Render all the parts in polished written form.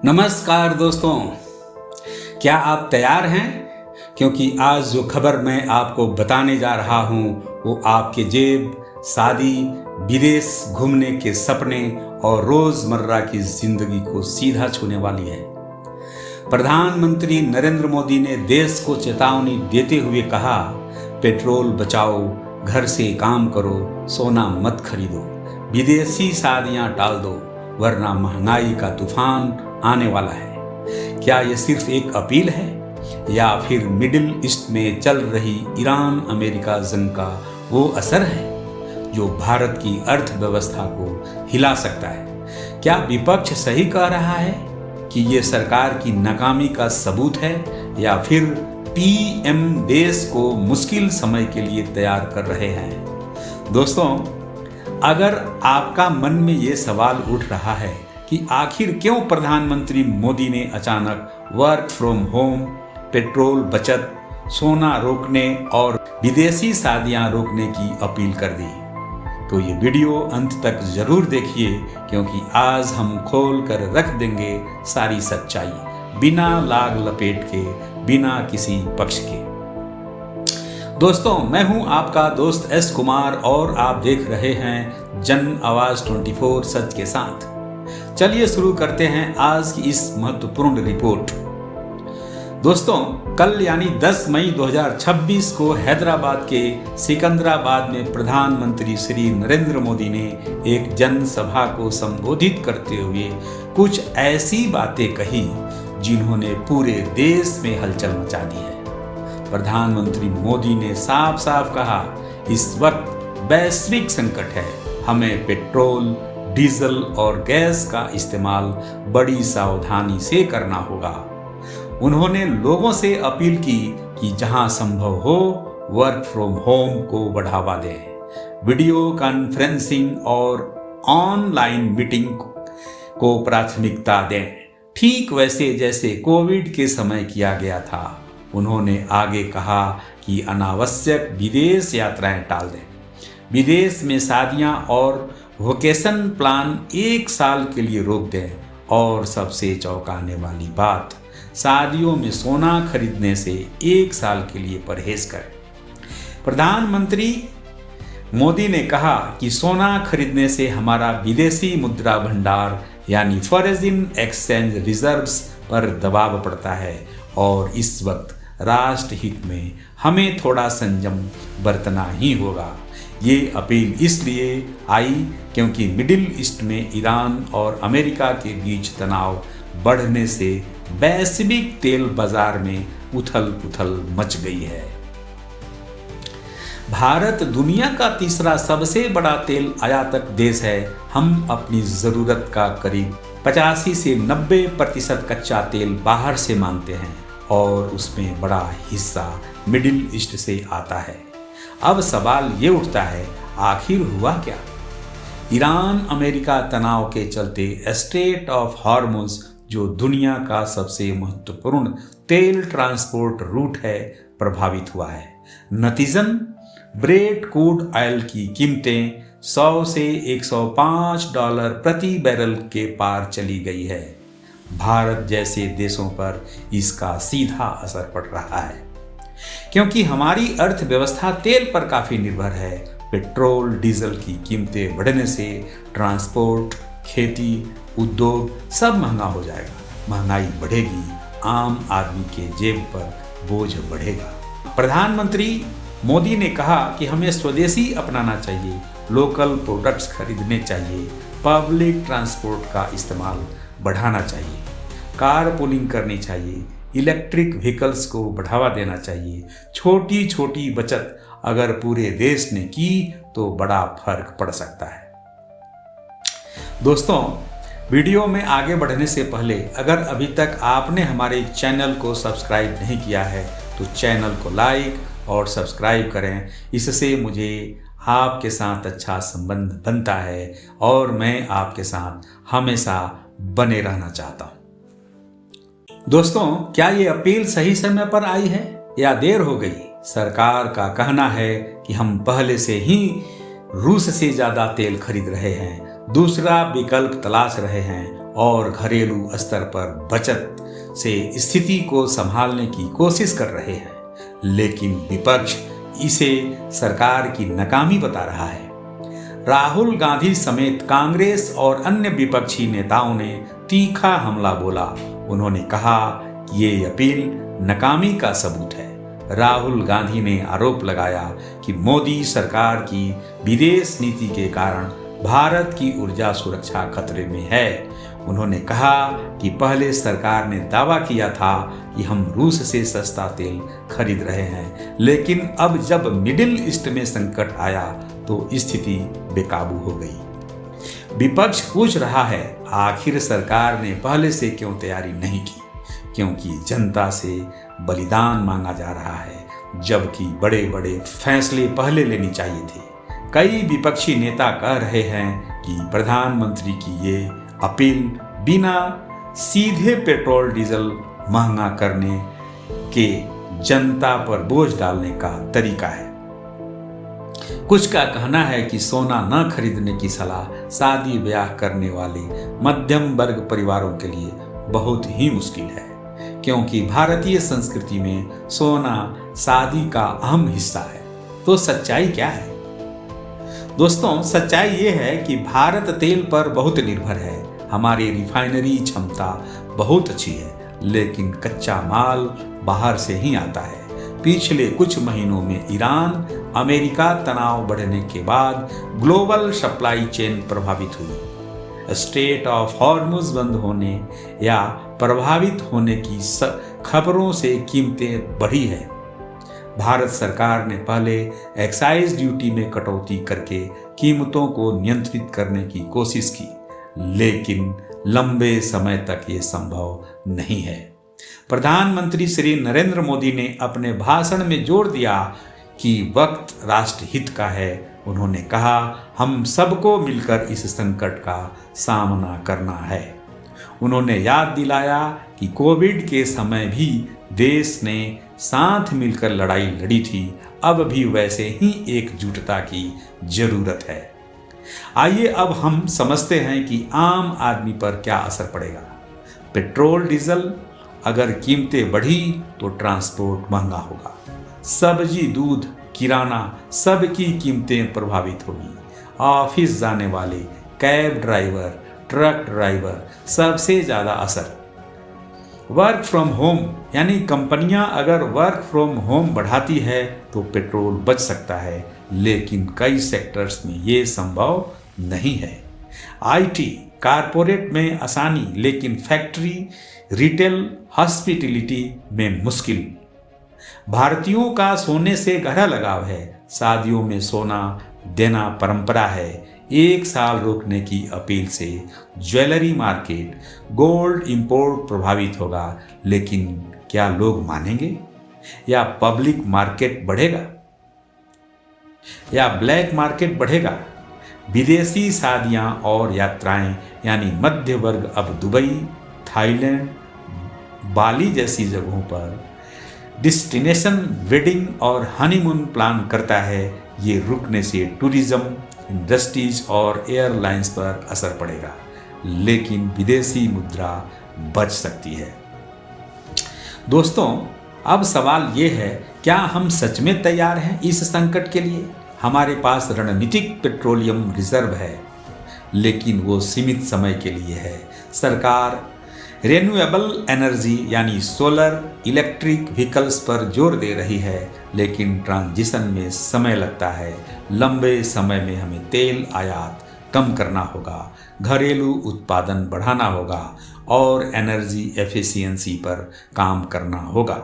नमस्कार दोस्तों, क्या आप तैयार हैं? क्योंकि आज जो खबर मैं आपको बताने जा रहा हूं वो आपके जेब, शादी, विदेश घूमने के सपने और रोजमर्रा की जिंदगी को सीधा छूने वाली है। प्रधानमंत्री नरेंद्र मोदी ने देश को चेतावनी देते हुए कहा, पेट्रोल बचाओ, घर से काम करो, सोना मत खरीदो, विदेशी शादियां टाल दो, वरना महंगाई का तूफान आने वाला है। क्या यह सिर्फ एक अपील है या फिर मिडिल ईस्ट में चल रही ईरान अमेरिका जंग का वो असर है जो भारत की अर्थव्यवस्था को हिला सकता है? क्या विपक्ष सही कह रहा है कि ये सरकार की नाकामी का सबूत है या फिर पीएम देश को मुश्किल समय के लिए तैयार कर रहे हैं? दोस्तों, अगर आपका मन में ये सवाल उठ रहा है कि आखिर क्यों प्रधानमंत्री मोदी ने अचानक वर्क फ्रॉम होम, पेट्रोल बचत, सोना रोकने और विदेशी शादियां रोकने की अपील कर दी, तो ये वीडियो अंत तक जरूर देखिए, क्योंकि आज हम खोल कर रख देंगे सारी सच्चाई, बिना लाग लपेट के, बिना किसी पक्ष के। दोस्तों, मैं हूं आपका दोस्त एस कुमार और आप देख रहे हैं जन आवाज 24 सच के साथ। चलिए शुरू करते हैं आज की इस महत्वपूर्ण रिपोर्ट। दोस्तों, कल यानी 10 मई 2026 को हैदराबाद के सिकंदराबाद में प्रधानमंत्री श्री नरेंद्र मोदी ने एक जनसभा को संबोधित करते हुए कुछ ऐसी बातें कही जिन्होंने पूरे देश में हलचल मचा दी है। प्रधानमंत्री मोदी ने साफ साफ कहा, इस वक्त वैश्विक संकट है, हमें पेट्रोल, डीजल और गैस का इस्तेमाल बड़ी सावधानी से करना होगा। उन्होंने लोगों से अपील की कि जहां संभव हो वर्क फ्रॉम होम को बढ़ावा दें, वीडियो कॉन्फ्रेंसिंग और ऑनलाइन मीटिंग को प्राथमिकता दें, ठीक वैसे जैसे कोविड के समय किया गया था। उन्होंने आगे कहा कि अनावश्यक विदेश यात्राएं टाल दें, विदेश में शादियां और वेकेशन प्लान 1 साल के लिए रोक दें और सबसे चौंकाने वाली बात, शादियों में सोना खरीदने से 1 साल के लिए परहेज करें। प्रधानमंत्री मोदी ने कहा कि सोना खरीदने से हमारा विदेशी मुद्रा भंडार यानी फॉरेन एक्सचेंज रिजर्व्स पर दबाव पड़ता है और इस वक्त राष्ट्र हित में हमें थोड़ा संयम बरतना ही होगा। ये अपील इसलिए आई क्योंकि मिडिल ईस्ट में ईरान और अमेरिका के बीच तनाव बढ़ने से वैश्विक तेल बाजार में उथल पुथल मच गई है। भारत दुनिया का तीसरा सबसे बड़ा तेल आयातक देश है। हम अपनी जरूरत का करीब 85 से 90% कच्चा तेल बाहर से मांगते हैं और उसमें बड़ा हिस्सा मिडिल ईस्ट से आता है। अब सवाल ये उठता है, आखिर हुआ क्या? ईरान अमेरिका तनाव के चलते स्ट्रेट ऑफ हॉर्मुज, जो दुनिया का सबसे महत्वपूर्ण तेल ट्रांसपोर्ट रूट है, प्रभावित हुआ है। नतीजन ब्रेट क्रूड ऑयल की कीमतें 100 से $105 प्रति बैरल के पार चली गई है। भारत जैसे देशों पर इसका सीधा असर पड़ रहा है, क्योंकि हमारी अर्थव्यवस्था तेल पर काफी निर्भर है। पेट्रोल डीजल की कीमतें बढ़ने से ट्रांसपोर्ट, खेती, उद्योग सब महंगा हो जाएगा। महंगाई बढ़ेगी, आम आदमी के जेब पर बोझ बढ़ेगा। प्रधानमंत्री मोदी ने कहा कि हमें स्वदेशी अपनाना चाहिए, लोकल प्रोडक्ट्स खरीदने चाहिए, पब्लिक ट्रांसपोर्ट का इस्तेमाल बढ़ाना चाहिए, कार पूलिंग करनी चाहिए, इलेक्ट्रिक व्हीकल्स को बढ़ावा देना चाहिए। छोटी छोटी बचत अगर पूरे देश ने की तो बड़ा फर्क पड़ सकता है। दोस्तों, वीडियो में आगे बढ़ने से पहले अगर अभी तक आपने हमारे चैनल को सब्सक्राइब नहीं किया है तो चैनल को लाइक और सब्सक्राइब करें। इससे मुझे आपके साथ अच्छा संबंध बनता है और मैं आपके साथ हमेशा बने रहना चाहता हूँ। दोस्तों, क्या ये अपील सही समय पर आई है या देर हो गई? सरकार का कहना है कि हम पहले से ही रूस से ज्यादा तेल खरीद रहे हैं, दूसरा विकल्प तलाश रहे हैं और घरेलू स्तर पर बचत से स्थिति को संभालने की कोशिश कर रहे हैं, लेकिन विपक्ष इसे सरकार की नाकामी बता रहा है। राहुल गांधी समेत कांग्रेस और अन्य विपक्षी नेताओं ने तीखा हमला बोला। उन्होंने कहा कि ये अपील नाकामी का सबूत है। राहुल गांधी ने आरोप लगाया कि मोदी सरकार की विदेश नीति के कारण भारत की ऊर्जा सुरक्षा खतरे में है। उन्होंने कहा कि पहले सरकार ने दावा किया था कि हम रूस से सस्ता तेल खरीद रहे हैं, लेकिन अब जब मिडिल ईस्ट में संकट आया तो स्थिति बेकाबू हो गई। विपक्ष पूछ रहा है, आखिर सरकार ने पहले से क्यों तैयारी नहीं की? क्योंकि जनता से बलिदान मांगा जा रहा है, जबकि बड़े बड़े फैसले पहले लेनी चाहिए थे। कई विपक्षी नेता कह रहे हैं कि प्रधानमंत्री की ये अपील बिना सीधे पेट्रोल डीजल महंगा करने के जनता पर बोझ डालने का तरीका है। कुछ का कहना है कि सोना न खरीदने की सलाह शादी ब्याह करने वाले मध्यम वर्ग परिवारों के लिए बहुत ही मुश्किल है, क्योंकि भारतीय संस्कृति में सोना शादी का अहम हिस्सा है। तो सच्चाई क्या है? दोस्तों, सच्चाई ये है कि भारत तेल पर बहुत निर्भर है। हमारी रिफाइनरी क्षमता बहुत अच्छी है, लेकिन कच्चा माल बाहर से ही आता है। पिछले कुछ महीनों में ईरान अमेरिका तनाव बढ़ने के बाद ग्लोबल सप्लाई चेन प्रभावित हुई। स्ट्रेट ऑफ हॉर्मुज बंद होने या प्रभावित होने की खबरों से कीमतें बढ़ी है। भारत सरकार ने पहले एक्साइज ड्यूटी में कटौती करके कीमतों को नियंत्रित करने की कोशिश की, लेकिन लंबे समय तक ये संभव नहीं है। प्रधानमंत्री श्री नरेंद्र मोदी ने अपने भाषण में जोर दिया कि वक्त राष्ट्र हित का है। उन्होंने कहा, हम सबको मिलकर इस संकट का सामना करना है। उन्होंने याद दिलाया कि कोविड के समय भी देश ने साथ मिलकर लड़ाई लड़ी थी। अब भी वैसे ही एकजुटता की जरूरत है। आइए अब हम समझते हैं कि आम आदमी पर क्या असर पड़ेगा। पेट्रोल डीजल अगर कीमतें बढ़ी तो ट्रांसपोर्ट महंगा होगा। सब्जी, दूध, किराना सबकी कीमतें प्रभावित होगी। ऑफिस जाने वाले, कैब ड्राइवर, ट्रक ड्राइवर सबसे ज़्यादा असर। वर्क फ्रॉम होम यानी कंपनियां अगर वर्क फ्रॉम होम बढ़ाती है तो पेट्रोल बच सकता है, लेकिन कई सेक्टर्स में ये संभव नहीं है। आईटी, कारपोरेट में आसानी, लेकिन फैक्ट्री, रिटेल, हॉस्पिटैलिटी में मुश्किल। भारतीयों का सोने से गहरा लगाव है। शादियों में सोना देना परंपरा है। एक साल रोकने की अपील से ज्वेलरी मार्केट, गोल्ड इंपोर्ट प्रभावित होगा, लेकिन क्या लोग मानेंगे? या पब्लिक मार्केट बढ़ेगा या ब्लैक मार्केट बढ़ेगा? विदेशी शादियां और यात्राएं यानी मध्य वर्ग अब दुबई, थाईलैंड, बाली जैसी जगहों पर डेस्टिनेशन वेडिंग और हनीमून प्लान करता है। ये रुकने से टूरिज्म इंडस्ट्रीज और एयरलाइंस पर असर पड़ेगा, लेकिन विदेशी मुद्रा बच सकती है। दोस्तों, अब सवाल ये है, क्या हम सच में तैयार हैं इस संकट के लिए? हमारे पास रणनीतिक पेट्रोलियम रिजर्व है, लेकिन वो सीमित समय के लिए है। सरकार रिन्यूएबल एनर्जी यानी सोलर, इलेक्ट्रिक व्हीकल्स पर जोर दे रही है, लेकिन ट्रांजिशन में समय लगता है। लंबे समय में हमें तेल आयात कम करना होगा, घरेलू उत्पादन बढ़ाना होगा और एनर्जी एफिशिएंसी पर काम करना होगा।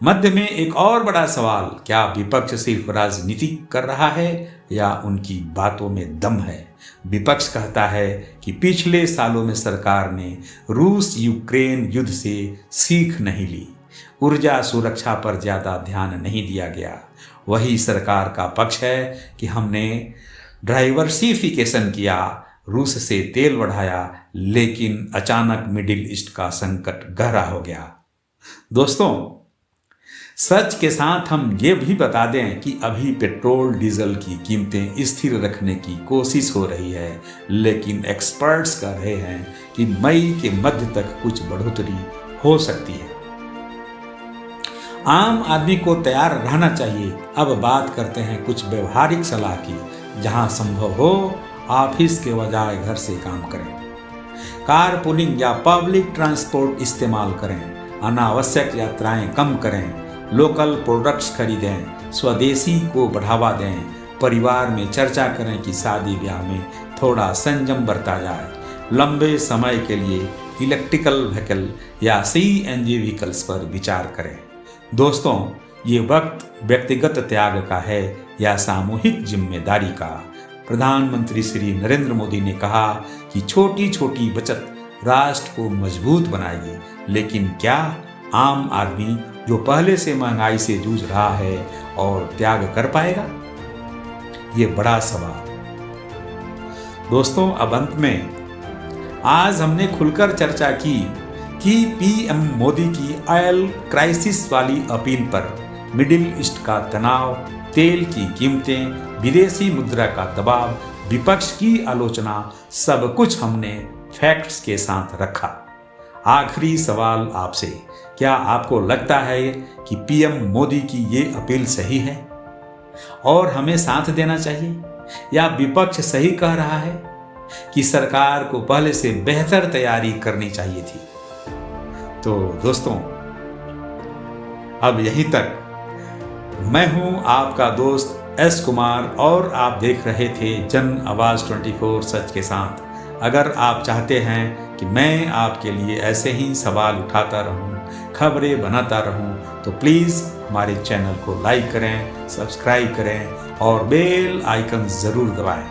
मध्य में एक और बड़ा सवाल, क्या विपक्ष सिर्फ राजनीति कर रहा है या उनकी बातों में दम है? विपक्ष कहता है कि पिछले सालों में सरकार ने रूस यूक्रेन युद्ध से सीख नहीं ली, ऊर्जा सुरक्षा पर ज़्यादा ध्यान नहीं दिया गया। वही सरकार का पक्ष है कि हमने डाइवर्सिफिकेशन किया, रूस से तेल बढ़ाया, लेकिन अचानक मिडिल ईस्ट का संकट गहरा हो गया। दोस्तों, सच के साथ हम ये भी बता दें कि अभी पेट्रोल डीजल की कीमतें स्थिर रखने की कोशिश हो रही है, लेकिन एक्सपर्ट्स कह रहे हैं कि मई के मध्य तक कुछ बढ़ोतरी हो सकती है। आम आदमी को तैयार रहना चाहिए। अब बात करते हैं कुछ व्यवहारिक सलाह की। जहां संभव हो ऑफिस के बजाय घर से काम करें, कार पूलिंग या पब्लिक ट्रांसपोर्ट इस्तेमाल करें, अनावश्यक यात्राएं कम करें, लोकल प्रोडक्ट्स खरीदें, स्वदेशी को बढ़ावा दें, परिवार में चर्चा करें कि शादी ब्याह में थोड़ा संयम बरता जाए, लंबे समय के लिए इलेक्ट्रिकल व्हीकल या CNG व्हीकल्स पर विचार करें। दोस्तों, ये वक्त व्यक्तिगत त्याग का है या सामूहिक जिम्मेदारी का। प्रधानमंत्री श्री नरेंद्र मोदी ने कहा कि छोटी छोटी बचत राष्ट्र को मजबूत बनाएगी, लेकिन क्या आम आदमी जो पहले से महंगाई से जूझ रहा है और त्याग कर पाएगा? ये बड़ा सवाल। दोस्तों, अब अंत में आज हमने खुलकर चर्चा की कि PM मोदी की ऑयल क्राइसिस वाली अपील पर मिडिल ईस्ट का तनाव, तेल की कीमतें, विदेशी मुद्रा का दबाव, विपक्ष की आलोचना, सब कुछ हमने फैक्ट्स के साथ रखा। आखिरी सवाल आपसे, क्या आपको लगता है कि PM मोदी की ये अपील सही है और हमें साथ देना चाहिए, या विपक्ष सही कह रहा है कि सरकार को पहले से बेहतर तैयारी करनी चाहिए थी? तो दोस्तों, अब यहीं तक। मैं हूं आपका दोस्त S कुमार और आप देख रहे थे जन आवाज 24 सच के साथ। अगर आप चाहते हैं कि मैं आपके लिए ऐसे ही सवाल उठाता रहूं, खबरें बनाता रहूं, तो प्लीज़ हमारे चैनल को लाइक करें, सब्सक्राइब करें और बेल आइकन ज़रूर दबाएं,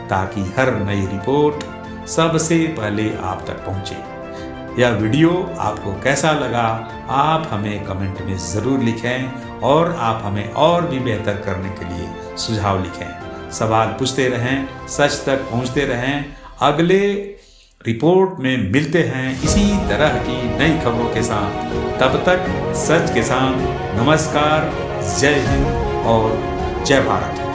ताकि हर नई रिपोर्ट सबसे पहले आप तक पहुंचे। यह वीडियो आपको कैसा लगा, आप हमें कमेंट में ज़रूर लिखें और आप हमें और भी बेहतर करने के लिए सुझाव लिखें। सवाल पूछते रहें, सच तक पहुंचते रहें। अगले रिपोर्ट में मिलते हैं इसी तरह की नई खबरों के साथ। तब तक सच के साथ नमस्कार, जय हिंद और जय भारत।